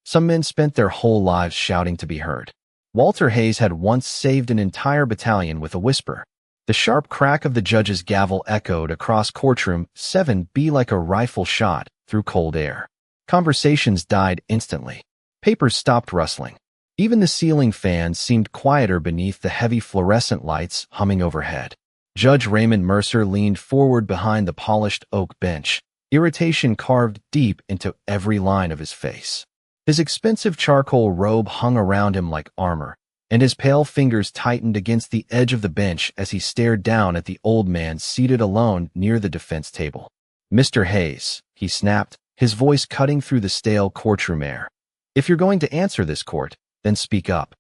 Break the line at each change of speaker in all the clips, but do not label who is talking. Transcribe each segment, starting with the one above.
Some men spent their whole lives shouting to be heard. Walter Hayes had once saved an entire battalion with a whisper. The sharp crack of the judge's gavel echoed across courtroom 7B like a rifle shot through cold air. Conversations died instantly. Papers stopped rustling. Even the ceiling fans seemed quieter beneath the heavy fluorescent lights humming overhead. Judge Raymond Mercer leaned forward behind the polished oak bench, irritation carved deep into every line of his face. His expensive charcoal robe hung around him like armor, and his pale fingers tightened against the edge of the bench as he stared down at the old man seated alone near the defense table. "Mr. Hayes," he snapped, his voice cutting through the stale courtroom air. "If you're going to answer this court, then speak up."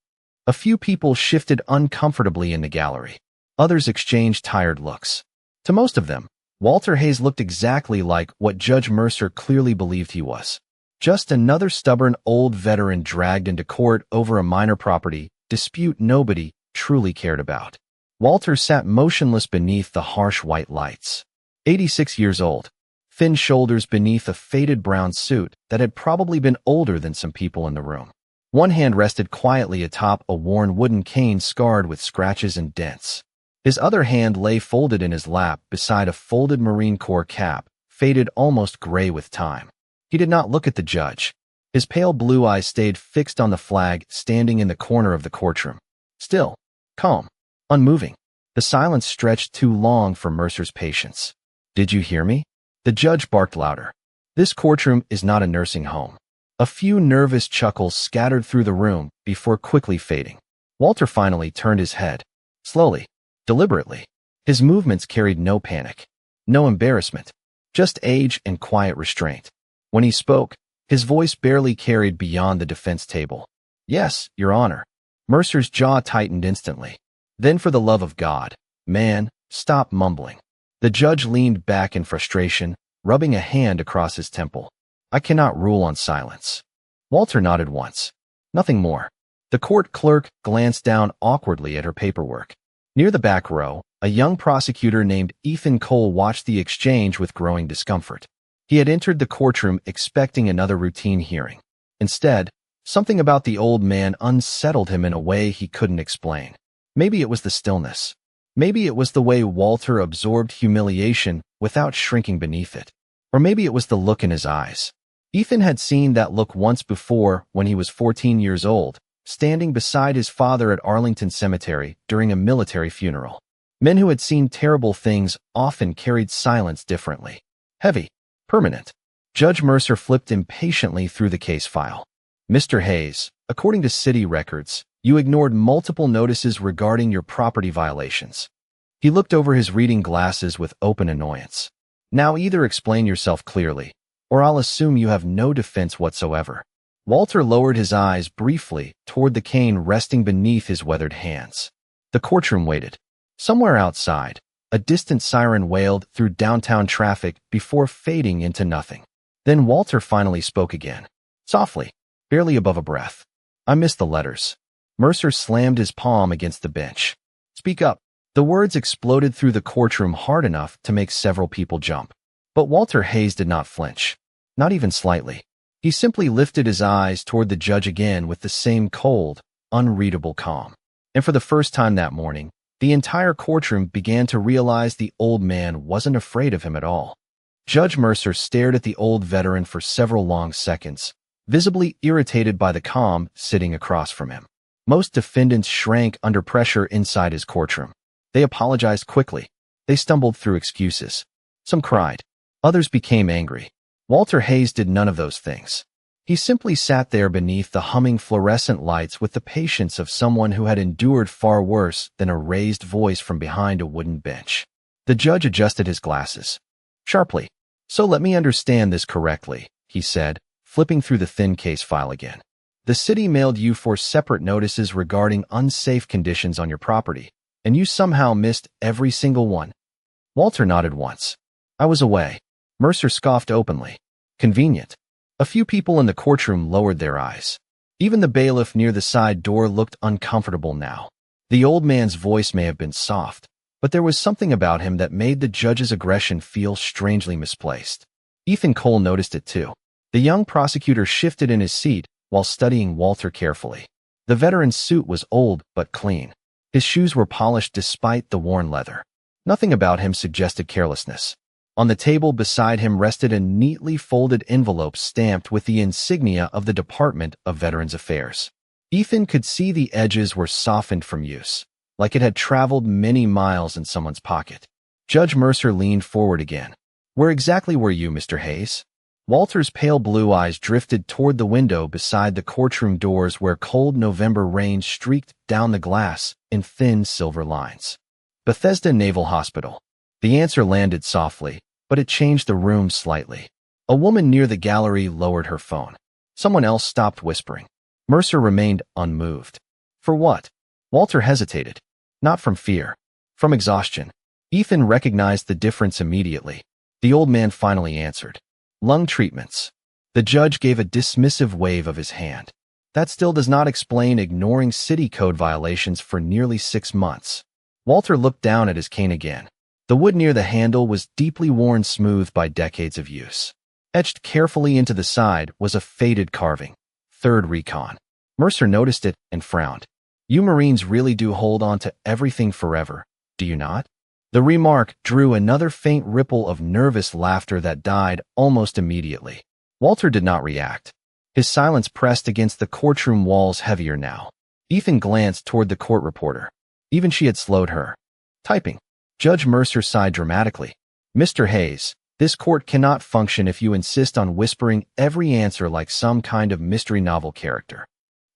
A few people shifted uncomfortably in the gallery. Others exchanged tired looks. To most of them, Walter Hayes looked exactly like what Judge Mercer clearly believed he was. Just another stubborn old veteran dragged into court over a minor property dispute nobody truly cared about. Walter sat motionless beneath the harsh white lights. 86 years old, thin shoulders beneath a faded brown suit that had probably been older than some people in the room. One hand rested quietly atop a worn wooden cane scarred with scratches and dents. His other hand lay folded in his lap beside a folded Marine Corps cap, faded almost gray with time. He did not look at the judge. His pale blue eyes stayed fixed on the flag standing in the corner of the courtroom. Still, calm, unmoving. The silence stretched too long for Mercer's patience. "Did you hear me?" The judge barked louder. "This courtroom is not a nursing home." A few nervous chuckles scattered through the room before quickly fading. Walter finally turned his head. Slowly, deliberately. His movements carried no panic, no embarrassment, just age and quiet restraint. When he spoke, his voice barely carried beyond the defense table. "Yes, Your Honor." Mercer's jaw tightened instantly. "Then for the love of God, man, stop mumbling." The judge leaned back in frustration, rubbing a hand across his temple. "I cannot rule on silence." Walter nodded once. Nothing more. The court clerk glanced down awkwardly at her paperwork. Near the back row, a young prosecutor named Ethan Cole watched the exchange with growing discomfort. He had entered the courtroom expecting another routine hearing. Instead, something about the old man unsettled him in a way he couldn't explain. Maybe it was the stillness. Maybe it was the way Walter absorbed humiliation without shrinking beneath it. Or maybe it was the look in his eyes. Ethan had seen that look once before when he was 14 years old, standing beside his father at Arlington Cemetery during a military funeral. Men who had seen terrible things often carried silence differently. Heavy, permanent. Judge Mercer flipped impatiently through the case file. "Mr. Hayes, according to city records, you ignored multiple notices regarding your property violations." He looked over his reading glasses with open annoyance. "Now either explain yourself clearly, or I'll assume you have no defense whatsoever." Walter lowered his eyes briefly toward the cane resting beneath his weathered hands. The courtroom waited. Somewhere outside, a distant siren wailed through downtown traffic before fading into nothing. Then Walter finally spoke again, softly, barely above a breath. "I missed the letters." Mercer slammed his palm against the bench. "Speak up." The words exploded through the courtroom hard enough to make several people jump. But Walter Hayes did not flinch, not even slightly. He simply lifted his eyes toward the judge again with the same cold, unreadable calm. And for the first time that morning, the entire courtroom began to realize the old man wasn't afraid of him at all. Judge Mercer stared at the old veteran for several long seconds, visibly irritated by the calm sitting across from him. Most defendants shrank under pressure inside his courtroom. They apologized quickly. They stumbled through excuses. Some cried. Others became angry. Walter Hayes did none of those things. He simply sat there beneath the humming fluorescent lights with the patience of someone who had endured far worse than a raised voice from behind a wooden bench. The judge adjusted his glasses. Sharply. "So let me understand this correctly," he said, flipping through the thin case file again. "The city mailed you 4 separate notices regarding unsafe conditions on your property, and you somehow missed every single one." Walter nodded once. "I was away." Mercer scoffed openly. "Convenient." A few people in the courtroom lowered their eyes. Even the bailiff near the side door looked uncomfortable now. The old man's voice may have been soft, but there was something about him that made the judge's aggression feel strangely misplaced. Ethan Cole noticed it too. The young prosecutor shifted in his seat, while studying Walter carefully. The veteran's suit was old but clean. His shoes were polished despite the worn leather. Nothing about him suggested carelessness. On the table beside him rested a neatly folded envelope stamped with the insignia of the Department of Veterans Affairs. Ethan could see the edges were softened from use, like it had traveled many miles in someone's pocket. Judge Mercer leaned forward again. "Where exactly were you, Mr. Hayes?" Walter's pale blue eyes drifted toward the window beside the courtroom doors where cold November rain streaked down the glass in thin silver lines. "Bethesda Naval Hospital." The answer landed softly, but it changed the room slightly. A woman near the gallery lowered her phone. Someone else stopped whispering. Mercer remained unmoved. "For what?" Walter hesitated. Not from fear. From exhaustion. Ethan recognized the difference immediately. The old man finally answered. "Lung treatments." The judge gave a dismissive wave of his hand. "That still does not explain ignoring city code violations for nearly 6 months. Walter looked down at his cane again. The wood near the handle was deeply worn smooth by decades of use. Etched carefully into the side was a faded carving. "Third Recon." Mercer noticed it and frowned. "You Marines really do hold on to everything forever, do you not?" The remark drew another faint ripple of nervous laughter that died almost immediately. Walter did not react. His silence pressed against the courtroom walls heavier now. Ethan glanced toward the court reporter. Even she had slowed her typing. Judge Mercer sighed dramatically. "Mr. Hayes, this court cannot function if you insist on whispering every answer like some kind of mystery novel character."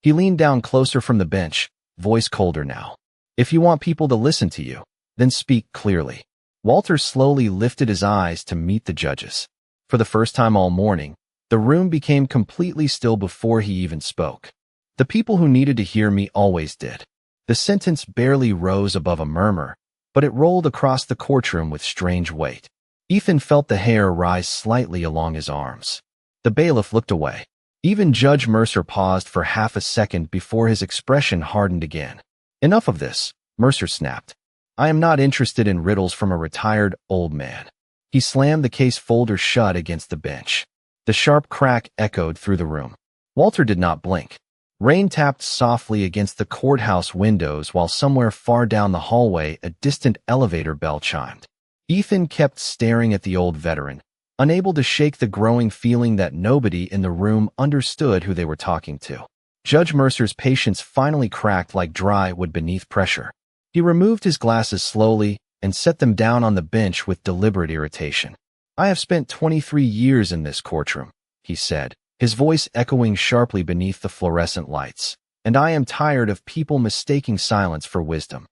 He leaned down closer from the bench, voice colder now. "If you want people to listen to you, then speak clearly." Walter slowly lifted his eyes to meet the judge's. For the first time all morning, the room became completely still before he even spoke. "The people who needed to hear me always did." The sentence barely rose above a murmur, but it rolled across the courtroom with strange weight. Ethan felt the hair rise slightly along his arms. The bailiff looked away. Even Judge Mercer paused for half a second before his expression hardened again. "Enough of this," Mercer snapped. "I am not interested in riddles from a retired old man." He slammed the case folder shut against the bench. The sharp crack echoed through the room. Walter did not blink. Rain tapped softly against the courthouse windows while somewhere far down the hallway a distant elevator bell chimed. Ethan kept staring at the old veteran, unable to shake the growing feeling that nobody in the room understood who they were talking to. Judge Mercer's patience finally cracked like dry wood beneath pressure. He removed his glasses slowly and set them down on the bench with deliberate irritation. "I have spent 23 years in this courtroom," he said, his voice echoing sharply beneath the fluorescent lights, "and I am tired of people mistaking silence for wisdom."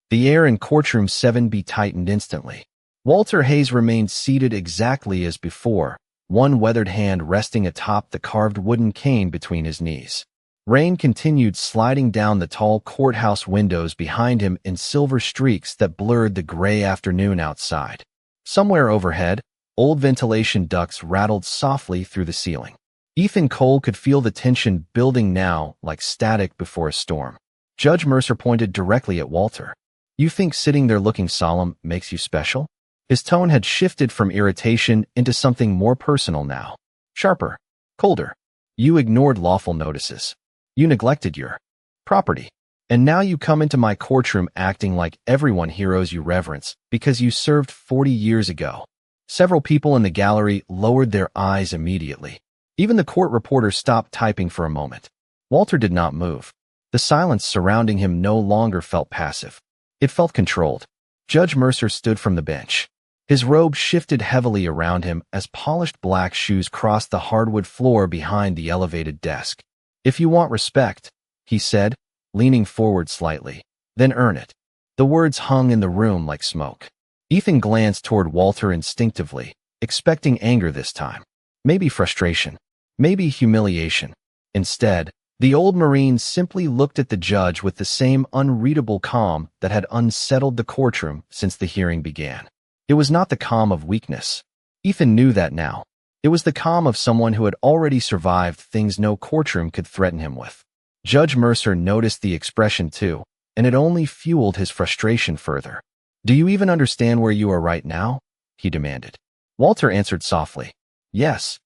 The air in courtroom 7B tightened instantly. Walter Hayes remained seated exactly as before, one weathered hand resting atop the carved wooden cane between his knees. Rain continued sliding down the tall courthouse windows behind him in silver streaks that blurred the gray afternoon outside. Somewhere overhead, old ventilation ducts rattled softly through the ceiling. Ethan Cole could feel the tension building now like static before a storm. Judge Mercer pointed directly at Walter. "You think sitting there looking solemn makes you special?" His tone had shifted from irritation into something more personal now. Sharper. Colder. "You ignored lawful notices. You neglected your property. And now you come into my courtroom acting like everyone heroes you reverence because you served 40 years ago." Several people in the gallery lowered their eyes immediately. Even the court reporter stopped typing for a moment. Walter did not move. The silence surrounding him no longer felt passive. It felt controlled. Judge Mercer stood from the bench. His robe shifted heavily around him as polished black shoes crossed the hardwood floor behind the elevated desk. "If you want respect," he said, leaning forward slightly, "then earn it." The words hung in the room like smoke. Ethan glanced toward Walter instinctively, expecting anger this time. Maybe frustration. Maybe humiliation. Instead, the old Marine simply looked at the judge with the same unreadable calm that had unsettled the courtroom since the hearing began. It was not the calm of weakness. Ethan knew that now. It was the calm of someone who had already survived things no courtroom could threaten him with. Judge Mercer noticed the expression too, and it only fueled his frustration further. "Do you even understand where you are right now?" he demanded. Walter answered softly, "Yes."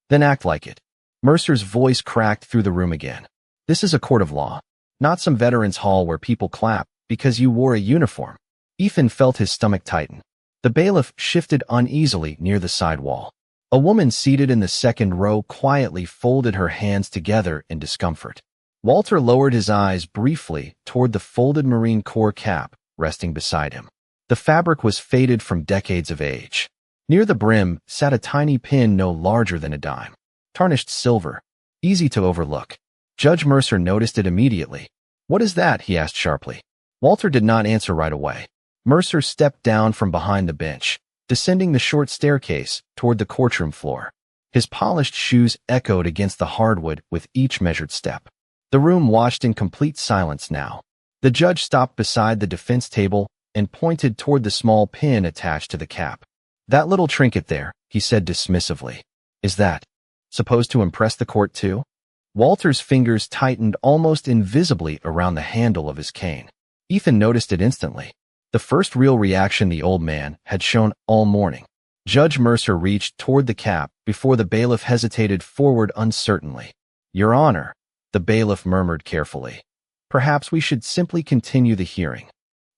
"Then act like it." Mercer's voice cracked through the room again. This is a court of law, not some veterans hall where people clap because you wore a uniform. Ethan felt his stomach tighten. The bailiff shifted uneasily near the side wall. A woman seated in the second row quietly folded her hands together in discomfort. Walter lowered his eyes briefly toward the folded Marine Corps cap resting beside him. The fabric was faded from decades of age. Near the brim sat a tiny pin no larger than a dime. Tarnished silver. Easy to overlook. Judge Mercer noticed it immediately. "What is that?" he asked sharply. Walter did not answer right away. Mercer stepped down from behind the bench, descending the short staircase toward the courtroom floor. His polished shoes echoed against the hardwood with each measured step. The room watched in complete silence now. The judge stopped beside the defense table and pointed toward the small pin attached to the cap. "That little trinket there," he said dismissively. "Is that supposed to impress the court too?" Walter's fingers tightened almost invisibly around the handle of his cane. Ethan noticed it instantly. The first real reaction the old man had shown all morning. Judge Mercer reached toward the cap before the bailiff hesitated forward uncertainly. "Your Honor," the bailiff murmured carefully. "Perhaps we should simply continue the hearing."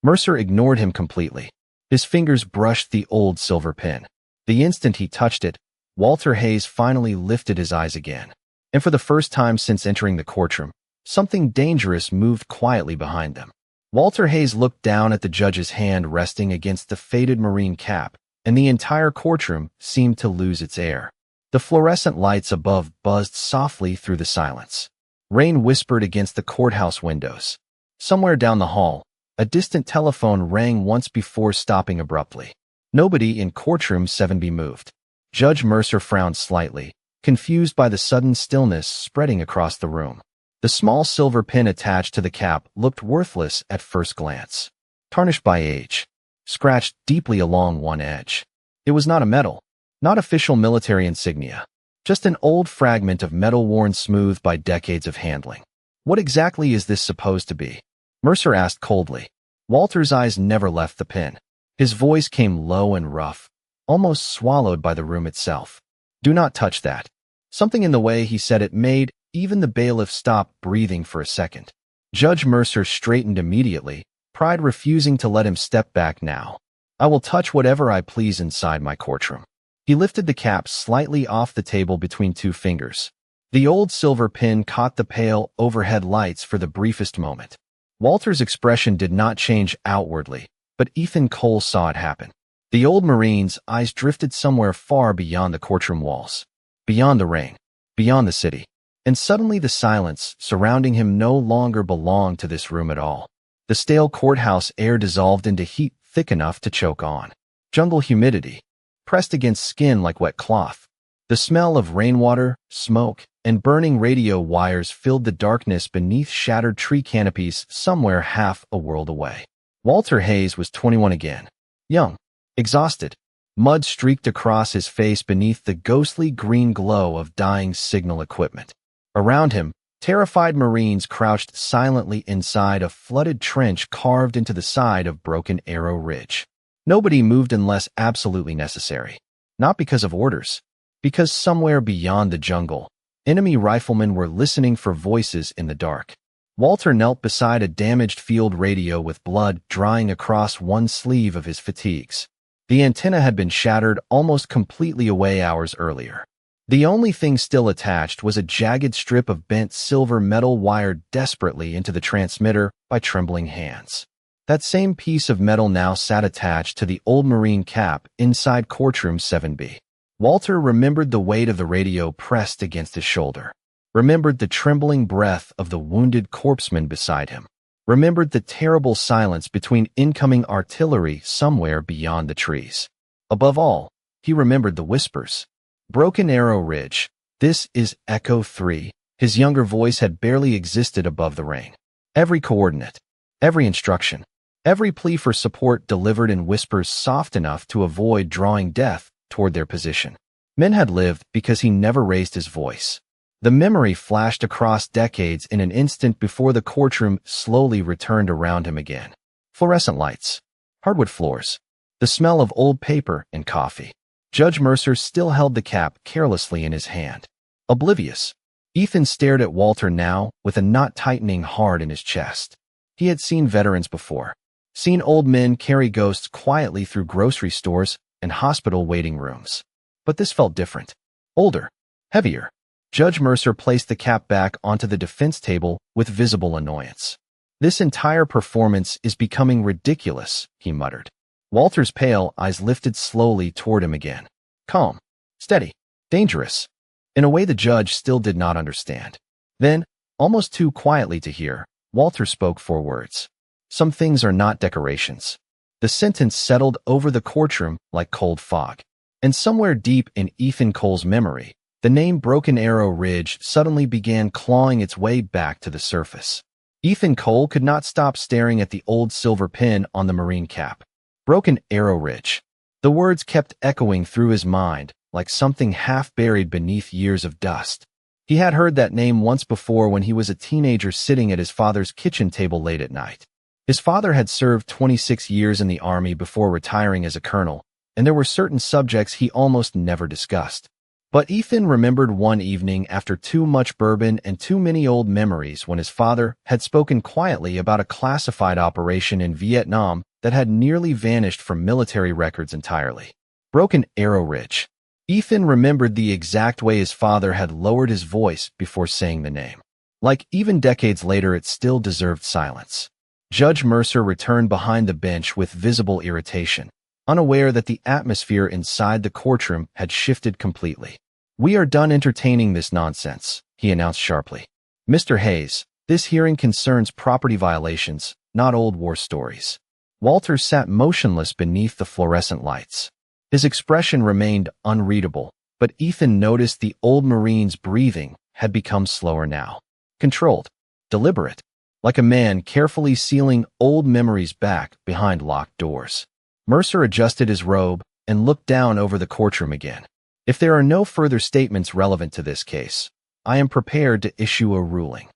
Mercer ignored him completely. His fingers brushed the old silver pin. The instant he touched it, Walter Hayes finally lifted his eyes again. And for the first time since entering the courtroom, something dangerous moved quietly behind them. Walter Hayes looked down at the judge's hand resting against the faded Marine cap, and the entire courtroom seemed to lose its air. The fluorescent lights above buzzed softly through the silence. Rain whispered against the courthouse windows. Somewhere down the hall, a distant telephone rang once before stopping abruptly. Nobody in courtroom 7B moved. Judge Mercer frowned slightly, confused by the sudden stillness spreading across the room. The small silver pin attached to the cap looked worthless at first glance. Tarnished by age. Scratched deeply along one edge. It was not a medal. Not official military insignia. Just an old fragment of metal worn smooth by decades of handling. "What exactly is this supposed to be?" Mercer asked coldly. Walter's eyes never left the pin. His voice came low and rough, almost swallowed by the room itself. "Do not touch that." Something in the way he said it made even the bailiff stop breathing for a second. Judge Mercer straightened immediately, pride refusing to let him step back now. "I will touch whatever I please inside my courtroom." He lifted the cap slightly off the table between two fingers. The old silver pin caught the pale overhead lights for the briefest moment. Walter's expression did not change outwardly, but Ethan Cole saw it happen. The old Marine's eyes drifted somewhere far beyond the courtroom walls, beyond the rain, beyond the city. And suddenly the silence surrounding him no longer belonged to this room at all. The stale courthouse air dissolved into heat thick enough to choke on. Jungle humidity, pressed against skin like wet cloth. The smell of rainwater, smoke, and burning radio wires filled the darkness beneath shattered tree canopies somewhere half a world away. Walter Hayes was 21 again. Young, exhausted. Mud streaked across his face beneath the ghostly green glow of dying signal equipment. Around him, terrified Marines crouched silently inside a flooded trench carved into the side of Broken Arrow Ridge. Nobody moved unless absolutely necessary. Not because of orders. Because somewhere beyond the jungle, enemy riflemen were listening for voices in the dark. Walter knelt beside a damaged field radio with blood drying across one sleeve of his fatigues. The antenna had been shattered almost completely away hours earlier. The only thing still attached was a jagged strip of bent silver metal wired desperately into the transmitter by trembling hands. That same piece of metal now sat attached to the old Marine cap inside courtroom 7B. Walter remembered the weight of the radio pressed against his shoulder. Remembered the trembling breath of the wounded corpsman beside him. Remembered the terrible silence between incoming artillery somewhere beyond the trees. Above all, he remembered the whispers. Broken Arrow Ridge. This is Echo 3. His younger voice had barely existed above the rain. Every coordinate, every instruction, every plea for support delivered in whispers soft enough to avoid drawing death toward their position. Men had lived because he never raised his voice. The memory flashed across decades in an instant before the courtroom slowly returned around him again. Fluorescent lights, hardwood floors, the smell of old paper and coffee. Judge Mercer still held the cap carelessly in his hand. Oblivious. Ethan stared at Walter now, with a knot tightening hard in his chest. He had seen veterans before. Seen old men carry ghosts quietly through grocery stores and hospital waiting rooms. But this felt different. Older. Heavier. Judge Mercer placed the cap back onto the defense table with visible annoyance. This entire performance is becoming ridiculous, he muttered. Walter's pale eyes lifted slowly toward him again. Calm. Steady. Dangerous. In a way the judge still did not understand. Then, almost too quietly to hear, Walter spoke 4 words. Some things are not decorations. The sentence settled over the courtroom like cold fog. And somewhere deep in Ethan Cole's memory, the name Broken Arrow Ridge suddenly began clawing its way back to the surface. Ethan Cole could not stop staring at the old silver pin on the Marine cap. Broken Arrow Ridge. The words kept echoing through his mind, like something half buried beneath years of dust. He had heard that name once before when he was a teenager sitting at his father's kitchen table late at night. His father had served 26 years in the Army before retiring as a colonel, and there were certain subjects he almost never discussed. But Ethan remembered one evening after too much bourbon and too many old memories when his father had spoken quietly about a classified operation in Vietnam that had nearly vanished from military records entirely. Broken Arrow Ridge. Ethan remembered the exact way his father had lowered his voice before saying the name. Like even decades later, it still deserved silence. Judge Mercer returned behind the bench with visible irritation, unaware that the atmosphere inside the courtroom had shifted completely. We are done entertaining this nonsense, he announced sharply. Mr. Hayes, this hearing concerns property violations, not old war stories. Walter sat motionless beneath the fluorescent lights. His expression remained unreadable, but Ethan noticed the old Marine's breathing had become slower now. Controlled. Deliberate. Like a man carefully sealing old memories back behind locked doors. Mercer adjusted his robe and looked down over the courtroom again. If there are no further statements relevant to this case, I am prepared to issue a ruling.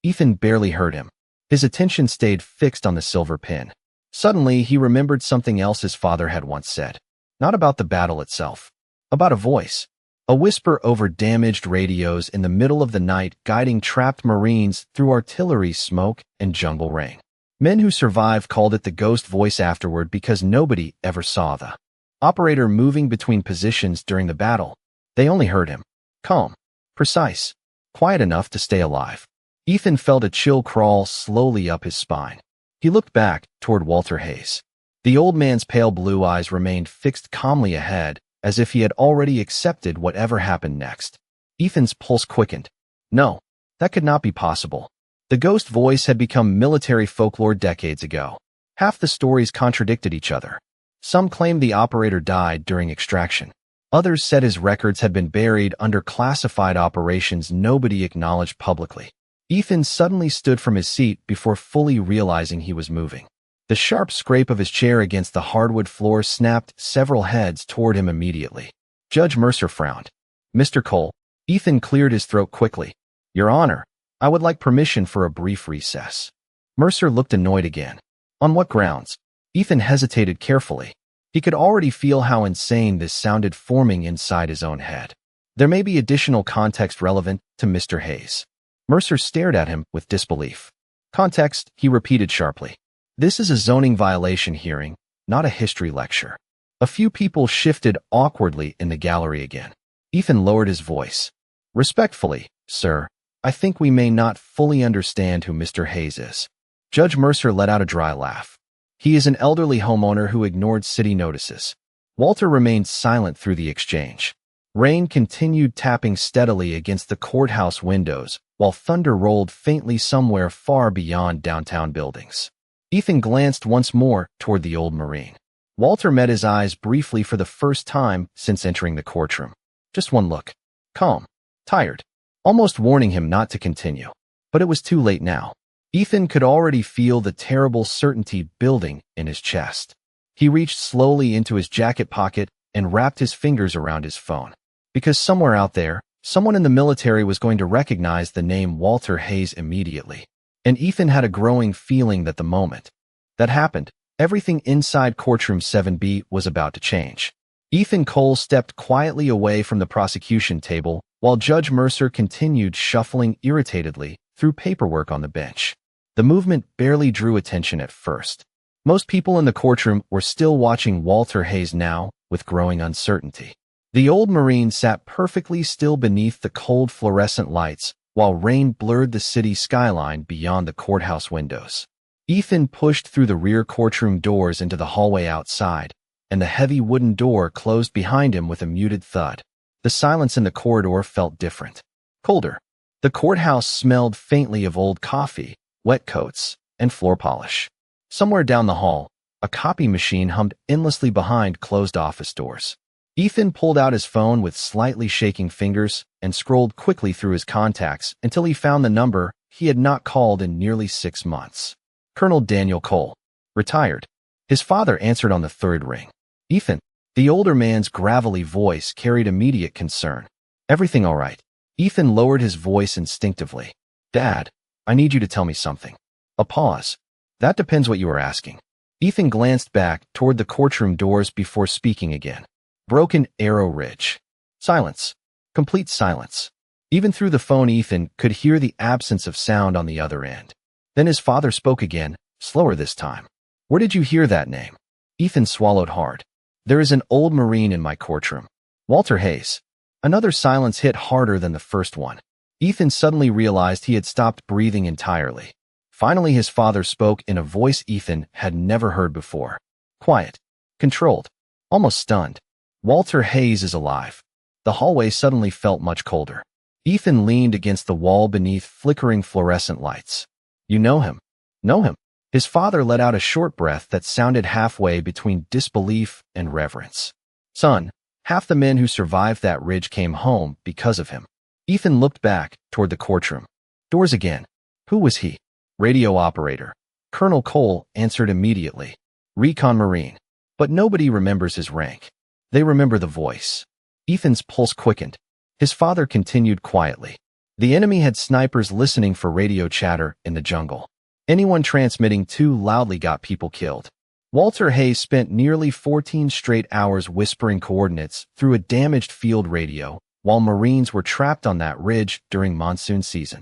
Ethan barely heard him. His attention stayed fixed on the silver pin. Suddenly, he remembered something else his father had once said. Not about the battle itself. About a voice. A whisper over damaged radios in the middle of the night guiding trapped Marines through artillery smoke and jungle rain. Men who survived called it the ghost voice afterward because nobody ever saw the operator moving between positions during the battle. They only heard him. Calm. Precise. Quiet enough to stay alive. Ethan felt a chill crawl slowly up his spine. He looked back toward Walter Hayes. The old man's pale blue eyes remained fixed calmly ahead, as if he had already accepted whatever happened next. Ethan's pulse quickened. No, that could not be possible. The ghost voice had become military folklore decades ago. Half the stories contradicted each other. Some claimed the operator died during extraction. Others said his records had been buried under classified operations nobody acknowledged publicly. Ethan suddenly stood from his seat before fully realizing he was moving. The sharp scrape of his chair against the hardwood floor snapped several heads toward him immediately. Judge Mercer frowned. Mr. Cole. Ethan cleared his throat quickly. Your Honor, I would like permission for a brief recess. Mercer looked annoyed again. On what grounds? Ethan hesitated carefully. He could already feel how insane this sounded forming inside his own head. There may be additional context relevant to Mr. Hayes. Mercer stared at him with disbelief. Context, he repeated sharply. This is a zoning violation hearing, not a history lecture. A few people shifted awkwardly in the gallery again. Ethan lowered his voice. Respectfully, sir, I think we may not fully understand who Mr. Hayes is. Judge Mercer let out a dry laugh. He is an elderly homeowner who ignored city notices. Walter remained silent through the exchange. Rain continued tapping steadily against the courthouse windows, while thunder rolled faintly somewhere far beyond downtown buildings. Ethan glanced once more toward the old Marine. Walter met his eyes briefly for the first time since entering the courtroom. Just one look. Calm. Tired. Almost warning him not to continue. But it was too late now. Ethan could already feel the terrible certainty building in his chest. He reached slowly into his jacket pocket and wrapped his fingers around his phone. Because somewhere out there, someone in the military was going to recognize the name Walter Hayes immediately. And Ethan had a growing feeling that the moment that happened, everything inside Courtroom 7B was about to change. Ethan Cole stepped quietly away from the prosecution table, while Judge Mercer continued shuffling irritatedly through paperwork on the bench. The movement barely drew attention at first. Most people in the courtroom were still watching Walter Hayes now with growing uncertainty. The old Marine sat perfectly still beneath the cold fluorescent lights while rain blurred the city skyline beyond the courthouse windows. Ethan pushed through the rear courtroom doors into the hallway outside, and the heavy wooden door closed behind him with a muted thud. The silence in the corridor felt different, colder. The courthouse smelled faintly of old coffee, wet coats, and floor polish. Somewhere down the hall, a copy machine hummed endlessly behind closed office doors. Ethan pulled out his phone with slightly shaking fingers and scrolled quickly through his contacts until he found the number he had not called in nearly 6 months. Colonel Daniel Cole, retired. His father answered on the third ring. Ethan. The older man's gravelly voice carried immediate concern. Everything all right? Ethan lowered his voice instinctively. Dad, I need you to tell me something. A pause. That depends what you are asking. Ethan glanced back toward the courtroom doors before speaking again. Broken Arrow Ridge. Silence. Complete silence. Even through the phone, Ethan could hear the absence of sound on the other end. Then his father spoke again, slower this time. Where did you hear that name? Ethan swallowed hard. There is an old Marine in my courtroom. Walter Hayes. Another silence hit harder than the first one. Ethan suddenly realized he had stopped breathing entirely. Finally, his father spoke in a voice Ethan had never heard before. Quiet. Controlled. Almost stunned. Walter Hayes is alive. The hallway suddenly felt much colder. Ethan leaned against the wall beneath flickering fluorescent lights. You know him? Know him? His father let out a short breath that sounded halfway between disbelief and reverence. Son, half the men who survived that ridge came home because of him. Ethan looked back toward the courtroom. Doors again. Who was he? Radio operator. Colonel Cole answered immediately. Recon Marine. But nobody remembers his rank. They remember the voice. Ethan's pulse quickened. His father continued quietly. The enemy had snipers listening for radio chatter in the jungle. Anyone transmitting too loudly got people killed. Walter Hayes spent nearly 14 straight hours whispering coordinates through a damaged field radio while Marines were trapped on that ridge during monsoon season.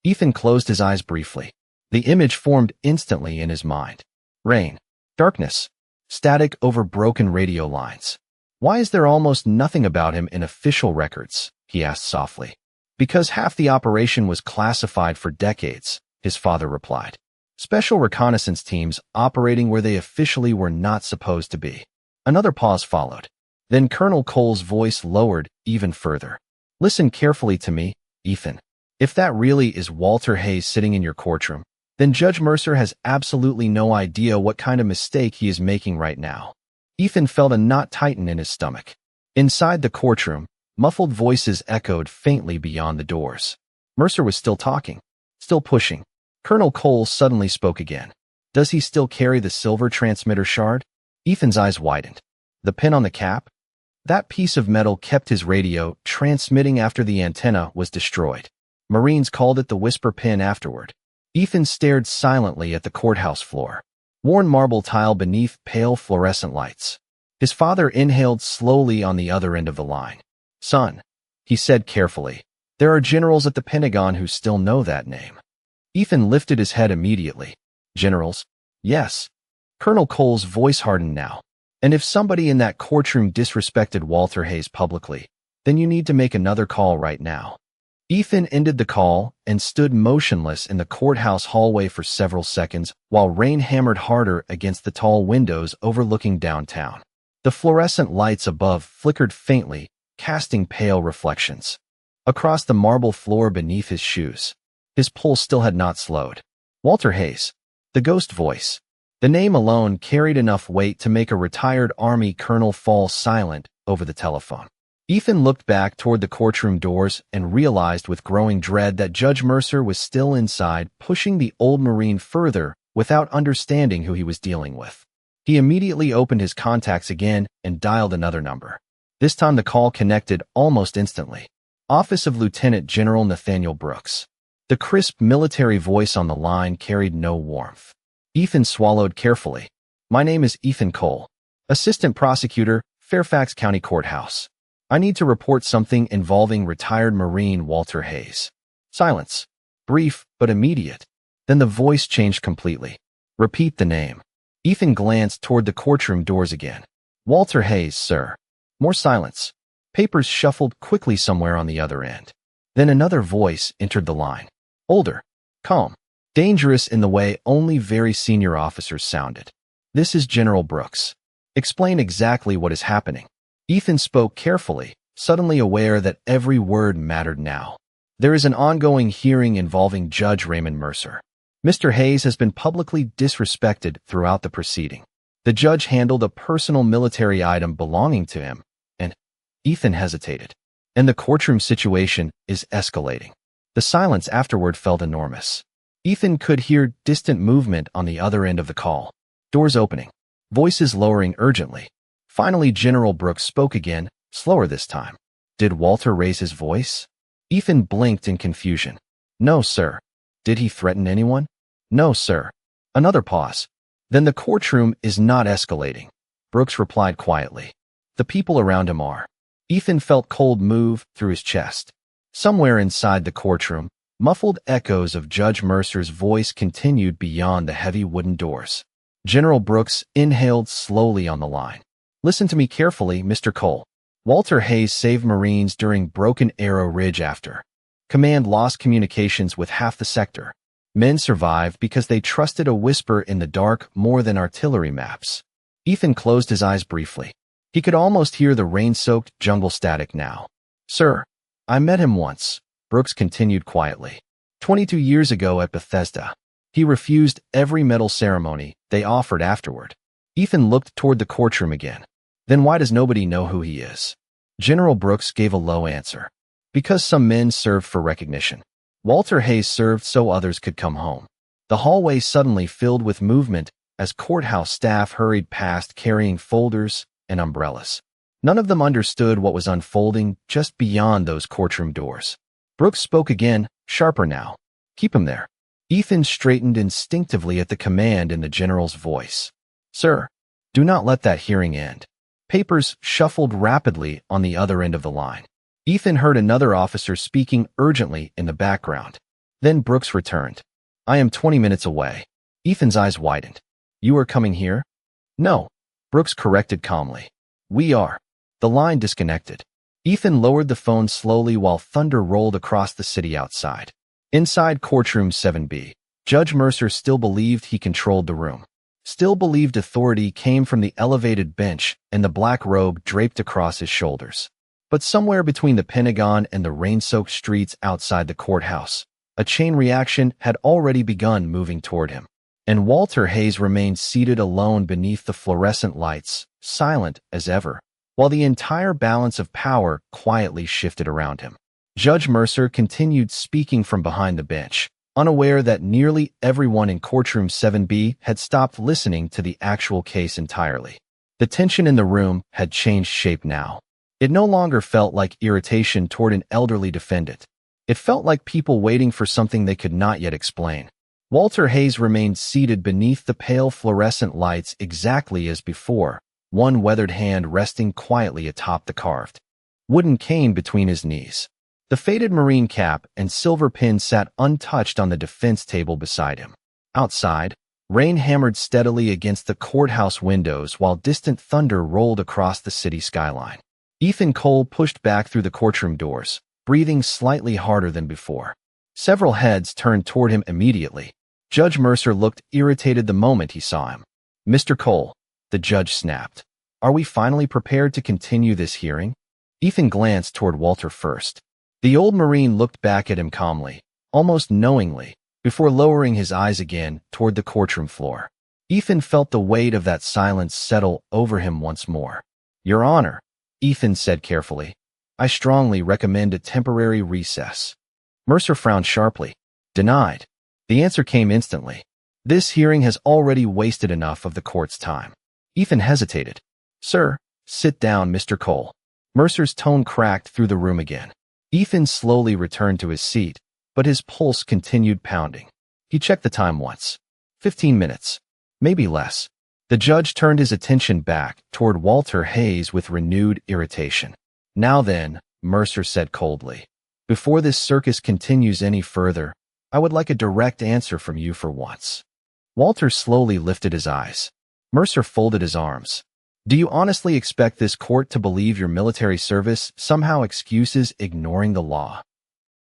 Ethan closed his eyes briefly. The image formed instantly in his mind. Rain. Darkness. Static over broken radio lines. Why is there almost nothing about him in official records? He asked softly. Because half the operation was classified for decades, his father replied. Special reconnaissance teams operating where they officially were not supposed to be. Another pause followed. Then Colonel Cole's voice lowered even further. Listen carefully to me, Ethan. If that really is Walter Hayes sitting in your courtroom, then Judge Mercer has absolutely no idea what kind of mistake he is making right now. Ethan felt a knot tighten in his stomach. Inside the courtroom, muffled voices echoed faintly beyond the doors. Mercer was still talking, still pushing. Colonel Cole suddenly spoke again. Does he still carry the silver transmitter shard? Ethan's eyes widened. The pin on the cap? That piece of metal kept his radio transmitting after the antenna was destroyed. Marines called it the whisper pin afterward. Ethan stared silently at the courthouse floor. Worn marble tile beneath pale fluorescent lights. His father inhaled slowly on the other end of the line. Son, he said carefully, there are generals at the Pentagon who still know that name. Ethan lifted his head immediately. Generals? Yes. Colonel Cole's voice hardened now. And if somebody in that courtroom disrespected Walter Hayes publicly, then you need to make another call right now. Ethan ended the call and stood motionless in the courthouse hallway for several seconds while rain hammered harder against the tall windows overlooking downtown. The fluorescent lights above flickered faintly, casting pale reflections. Across the marble floor beneath his shoes, his pulse still had not slowed. Walter Hayes. The ghost voice. The name alone carried enough weight to make a retired Army colonel fall silent over the telephone. Ethan looked back toward the courtroom doors and realized with growing dread that Judge Mercer was still inside, pushing the old Marine further without understanding who he was dealing with. He immediately opened his contacts again and dialed another number. This time the call connected almost instantly. Office of Lieutenant General Nathaniel Brooks. The crisp military voice on the line carried no warmth. Ethan swallowed carefully. My name is Ethan Cole, Assistant Prosecutor, Fairfax County Courthouse. I need to report something involving retired Marine Walter Hayes. Silence. Brief, but immediate. Then the voice changed completely. Repeat the name. Ethan glanced toward the courtroom doors again. Walter Hayes, sir. More silence. Papers shuffled quickly somewhere on the other end. Then another voice entered the line. Older. Calm. Dangerous in the way only very senior officers sounded. This is General Brooks. Explain exactly what is happening. Ethan spoke carefully, suddenly aware that every word mattered now. There is an ongoing hearing involving Judge Raymond Mercer. Mr. Hayes has been publicly disrespected throughout the proceeding. The judge handled a personal military item belonging to him, and Ethan hesitated. And the courtroom situation is escalating. The silence afterward felt enormous. Ethan could hear distant movement on the other end of the call. Doors opening. Voices lowering urgently. Finally, General Brooks spoke again, slower this time. Did Walter raise his voice? Ethan blinked in confusion. No, sir. Did he threaten anyone? No, sir. Another pause. Then the courtroom is not escalating. Brooks replied quietly. The people around him are. Ethan felt cold move through his chest. Somewhere inside the courtroom, muffled echoes of Judge Mercer's voice continued beyond the heavy wooden doors. General Brooks inhaled slowly on the line. Listen to me carefully, Mr. Cole. Walter Hayes saved Marines during Broken Arrow Ridge after. Command lost communications with half the sector. Men survived because they trusted a whisper in the dark more than artillery maps. Ethan closed his eyes briefly. He could almost hear the rain-soaked jungle static now. Sir, I met him once, Brooks continued quietly. 22 years ago at Bethesda. He refused every medal ceremony they offered afterward. Ethan looked toward the courtroom again. Then why does nobody know who he is? General Brooks gave a low answer. Because some men served for recognition. Walter Hayes served so others could come home. The hallway suddenly filled with movement as courthouse staff hurried past carrying folders and umbrellas. None of them understood what was unfolding just beyond those courtroom doors. Brooks spoke again, sharper now. Keep him there. Ethan straightened instinctively at the command in the general's voice. Sir, do not let that hearing end. Papers shuffled rapidly on the other end of the line. Ethan heard another officer speaking urgently in the background. Then Brooks returned. I am 20 minutes away. Ethan's eyes widened. You are coming here? No. Brooks corrected calmly. We are. The line disconnected. Ethan lowered the phone slowly while thunder rolled across the city outside. Inside courtroom 7B, Judge Mercer still believed he controlled the room. Still believed authority came from the elevated bench and the black robe draped across his shoulders. But somewhere between the Pentagon and the rain-soaked streets outside the courthouse, a chain reaction had already begun moving toward him. And Walter Hayes remained seated alone beneath the fluorescent lights, silent as ever, while the entire balance of power quietly shifted around him. Judge Mercer continued speaking from behind the bench, unaware that nearly everyone in courtroom 7B had stopped listening to the actual case entirely. The tension in the room had changed shape now. It no longer felt like irritation toward an elderly defendant. It felt like people waiting for something they could not yet explain. Walter Hayes remained seated beneath the pale fluorescent lights exactly as before, one weathered hand resting quietly atop the carved wooden cane between his knees. The faded Marine cap and silver pin sat untouched on the defense table beside him. Outside, rain hammered steadily against the courthouse windows while distant thunder rolled across the city skyline. Ethan Cole pushed back through the courtroom doors, breathing slightly harder than before. Several heads turned toward him immediately. Judge Mercer looked irritated the moment he saw him. Mr. Cole, the judge snapped. Are we finally prepared to continue this hearing? Ethan glanced toward Walter first. The old Marine looked back at him calmly, almost knowingly, before lowering his eyes again toward the courtroom floor. Ethan felt the weight of that silence settle over him once more. Your Honor, Ethan said carefully, I strongly recommend a temporary recess. Mercer frowned sharply. Denied. The answer came instantly. This hearing has already wasted enough of the court's time. Ethan hesitated. Sir, sit down, Mr. Cole. Mercer's tone cracked through the room again. Ethan slowly returned to his seat, but his pulse continued pounding. He checked the time once. 15 minutes. Maybe less. The judge turned his attention back toward Walter Hayes with renewed irritation. Now then, Mercer said coldly, before this circus continues any further, I would like a direct answer from you for once. Walter slowly lifted his eyes. Mercer folded his arms. Do you honestly expect this court to believe your military service somehow excuses ignoring the law?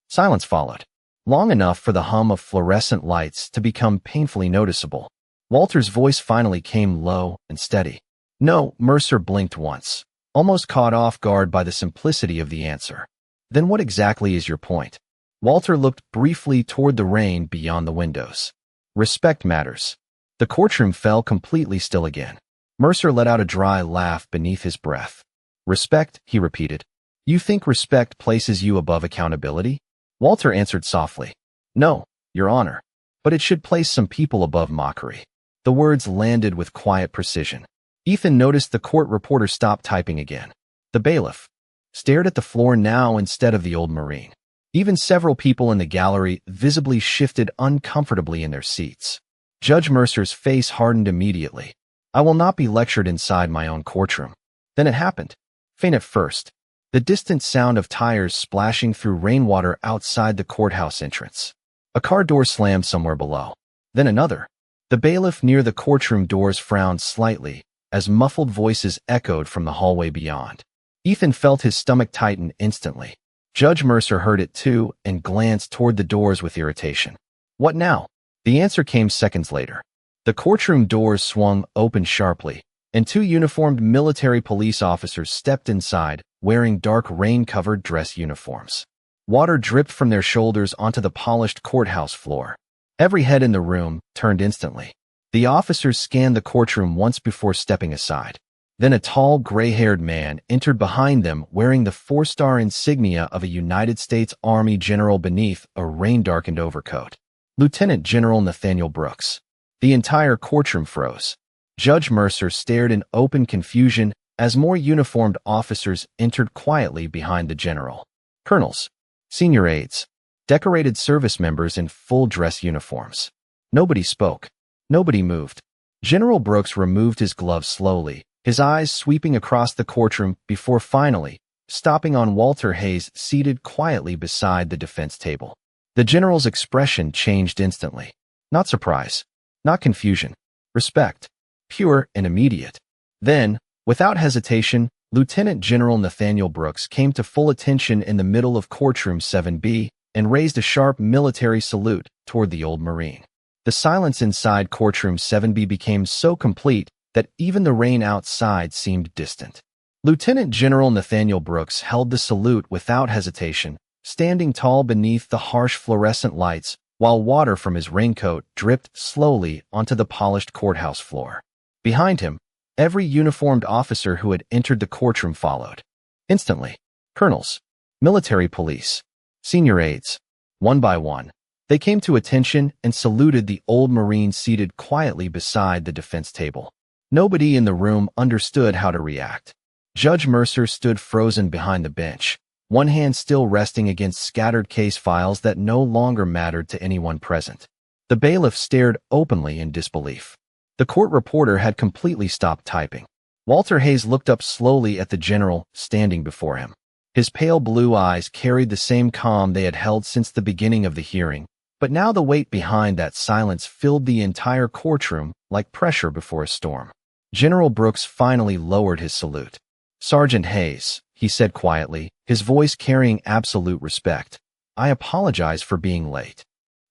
Silence followed, long enough for the hum of fluorescent lights to become painfully noticeable. Walter's voice finally came low and steady. No, Mercer blinked once, almost caught off guard by the simplicity of the answer. Then what exactly is your point? Walter looked briefly toward the rain beyond the windows. Respect matters. The courtroom fell completely still again. Mercer let out a dry laugh beneath his breath. Respect, he repeated. You think respect places you above accountability? Walter answered softly. No, Your Honor, but it should place some people above mockery. The words landed with quiet precision. Ethan noticed the court reporter stop typing again. The bailiff stared at the floor now instead of the old Marine. Even several people in the gallery visibly shifted uncomfortably in their seats. Judge Mercer's face hardened immediately. I will not be lectured inside my own courtroom. Then it happened. Faint at first. The distant sound of tires splashing through rainwater outside the courthouse entrance. A car door slammed somewhere below. Then another. The bailiff near the courtroom doors frowned slightly as muffled voices echoed from the hallway beyond. Ethan felt his stomach tighten instantly. Judge Mercer heard it too and glanced toward the doors with irritation. What now? The answer came seconds later. The courtroom doors swung open sharply, and two uniformed military police officers stepped inside, wearing dark rain-covered dress uniforms. Water dripped from their shoulders onto the polished courthouse floor. Every head in the room turned instantly. The officers scanned the courtroom once before stepping aside. Then a tall, gray-haired man entered behind them wearing the four-star insignia of a United States Army general beneath a rain-darkened overcoat. Lieutenant General Nathaniel Brooks. The entire courtroom froze. Judge Mercer stared in open confusion as more uniformed officers entered quietly behind the general. Colonels, senior aides, decorated service members in full-dress uniforms. Nobody spoke. Nobody moved. General Brooks removed his gloves slowly, his eyes sweeping across the courtroom before finally stopping on Walter Hayes seated quietly beside the defense table. The general's expression changed instantly. Not surprise, not confusion, respect, pure and immediate. Then, without hesitation, Lieutenant General Nathaniel Brooks came to full attention in the middle of courtroom 7B and raised a sharp military salute toward the old Marine. The silence inside courtroom 7B became so complete that even the rain outside seemed distant. Lieutenant General Nathaniel Brooks held the salute without hesitation, standing tall beneath the harsh fluorescent lights while water from his raincoat dripped slowly onto the polished courthouse floor. Behind him, every uniformed officer who had entered the courtroom followed. Instantly, colonels, military police, senior aides, one by one, they came to attention and saluted the old Marine seated quietly beside the defense table. Nobody in the room understood how to react. Judge Mercer stood frozen behind the bench, one hand still resting against scattered case files that no longer mattered to anyone present. The bailiff stared openly in disbelief. The court reporter had completely stopped typing. Walter Hayes looked up slowly at the general standing before him. His pale blue eyes carried the same calm they had held since the beginning of the hearing, but now the weight behind that silence filled the entire courtroom like pressure before a storm. General Brooks finally lowered his salute. Sergeant Hayes, he said quietly, his voice carrying absolute respect. I apologize for being late.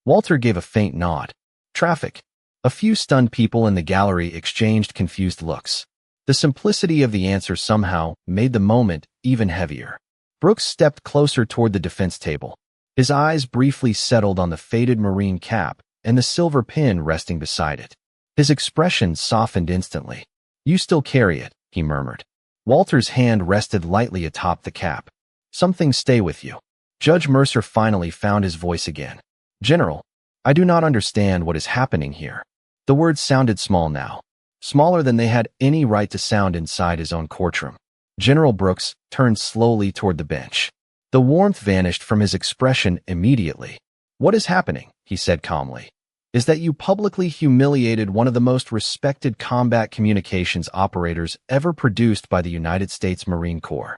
Walter gave a faint nod. Traffic. A few stunned people in the gallery exchanged confused looks. The simplicity of the answer somehow made the moment even heavier. Brooks stepped closer toward the defense table. His eyes briefly settled on the faded Marine cap and the silver pin resting beside it. His expression softened instantly. You still carry it, he murmured. Walter's hand rested lightly atop the cap. Some things stay with you. Judge Mercer finally found his voice again. General, I do not understand what is happening here. The words sounded small now, smaller than they had any right to sound inside his own courtroom. General Brooks turned slowly toward the bench. The warmth vanished from his expression immediately. What is happening, he said calmly, is that you publicly humiliated one of the most respected combat communications operators ever produced by the United States Marine Corps.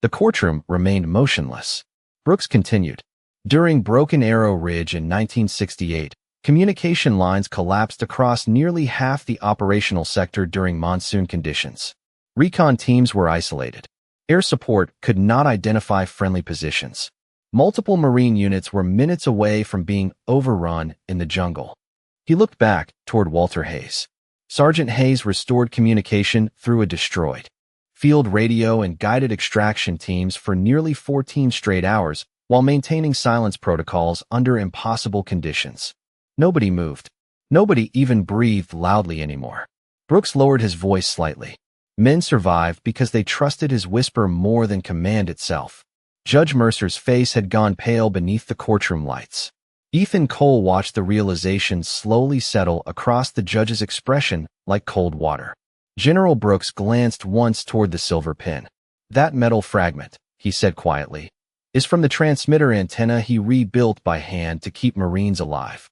The courtroom remained motionless. Brooks continued. During Broken Arrow Ridge in 1968, communication lines collapsed across nearly half the operational sector during monsoon conditions. Recon teams were isolated. Air support could not identify friendly positions. Multiple Marine units were minutes away from being overrun in the jungle. He looked back toward Walter Hayes. Sergeant Hayes restored communication through a destroyed field radio and guided extraction teams for nearly 14 straight hours while maintaining silence protocols under impossible conditions. Nobody moved. Nobody even breathed loudly anymore. Brooks lowered his voice slightly. Men survived because they trusted his whisper more than command itself. Judge Mercer's face had gone pale beneath the courtroom lights. Ethan Cole watched the realization slowly settle across the judge's expression like cold water. General Brooks glanced once toward the silver pin. "That metal fragment," he said quietly, "is from the transmitter antenna he rebuilt by hand to keep Marines alive."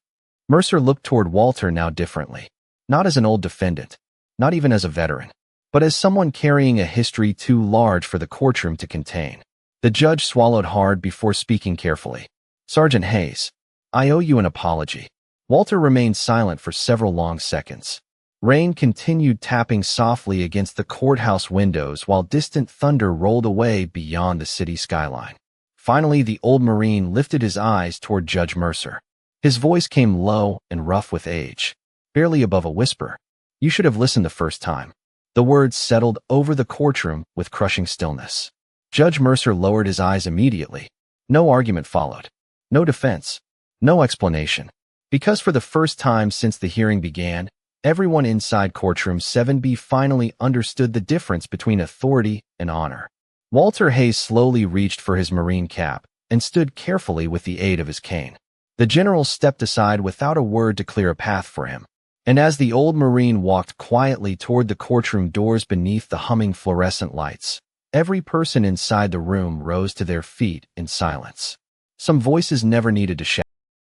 Mercer looked toward Walter now differently. Not as an old defendant, not even as a veteran, but as someone carrying a history too large for the courtroom to contain. The judge swallowed hard before speaking carefully. "Sergeant Hayes, I owe you an apology." Walter remained silent for several long seconds. Rain continued tapping softly against the courthouse windows while distant thunder rolled away beyond the city skyline. Finally, the old Marine lifted his eyes toward Judge Mercer. His voice came low and rough with age, barely above a whisper. "You should have listened the first time." The words settled over the courtroom with crushing stillness. Judge Mercer lowered his eyes immediately. No argument followed. No defense. No explanation. Because for the first time since the hearing began, everyone inside Courtroom 7B finally understood the difference between authority and honor. Walter Hayes slowly reached for his Marine cap and stood carefully with the aid of his cane. The general stepped aside without a word to clear a path for him. And as the old Marine walked quietly toward the courtroom doors beneath the humming fluorescent lights, every person inside the room rose to their feet in silence. Some voices never needed to shout.